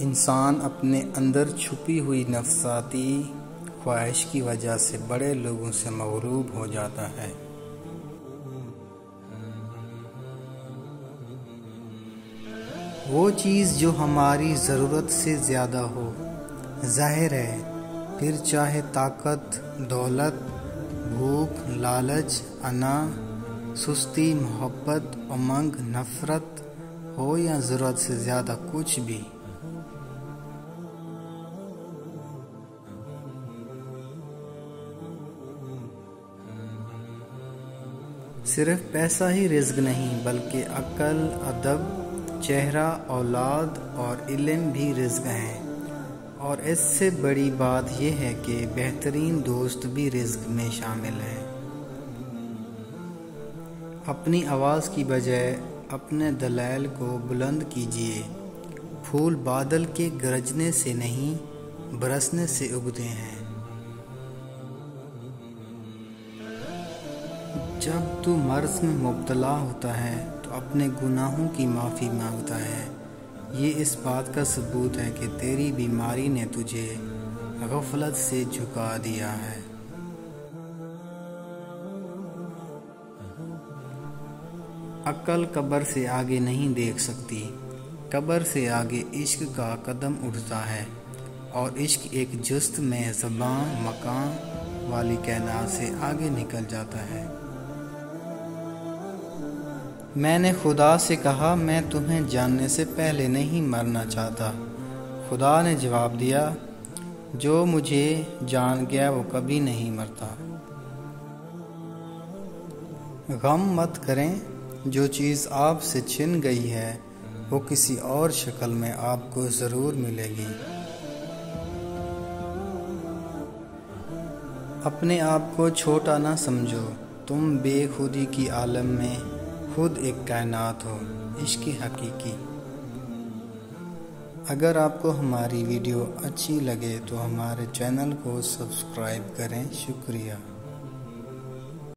انسان اپنے اندر چھپی ہوئی نفسیاتی خواہش کی وجہ سے بڑے لوگوں سے مغلوب ہو جاتا ہے۔ وہ چیز جو ہماری ضرورت سے زیادہ ہو، ظاہر ہے، پھر چاہے طاقت، دولت، بھوک، لالچ، انا، سستی، محبت، امنگ، نفرت ہو یا ضرورت سے زیادہ کچھ بھی۔ صرف پیسہ ہی رزق نہیں بلکہ عقل، ادب، چہرہ، اولاد اور علم بھی رزق ہیں، اور اس سے بڑی بات یہ ہے کہ بہترین دوست بھی رزق میں شامل ہیں۔ اپنی آواز کی بجائے اپنے دلائل کو بلند کیجیے۔ پھول بادل کے گرجنے سے نہیں، برسنے سے اگتے ہیں۔ جب تو مرض میں مبتلا ہوتا ہے تو اپنے گناہوں کی معافی مانگتا ہے۔ یہ اس بات کا ثبوت ہے کہ تیری بیماری نے تجھے غفلت سے جھکا دیا ہے۔ عقل قبر سے آگے نہیں دیکھ سکتی، قبر سے آگے عشق کا قدم اٹھتا ہے، اور عشق ایک جست میں زباں مکان والی کائنات سے آگے نکل جاتا ہے۔ میں نے خدا سے کہا، میں تمہیں جاننے سے پہلے نہیں مرنا چاہتا۔ خدا نے جواب دیا، جو مجھے جان گیا وہ کبھی نہیں مرتا۔ غم مت کریں، جو چیز آپ سے چھن گئی ہے وہ کسی اور شکل میں آپ کو ضرور ملے گی۔ اپنے آپ کو چھوٹا نہ سمجھو، تم بے خودی کی عالم میں خود ایک کائنات ہو، عشق حقیقی۔ اگر آپ کو ہماری ویڈیو اچھی لگے تو ہمارے چینل کو سبسکرائب کریں۔ شکریہ۔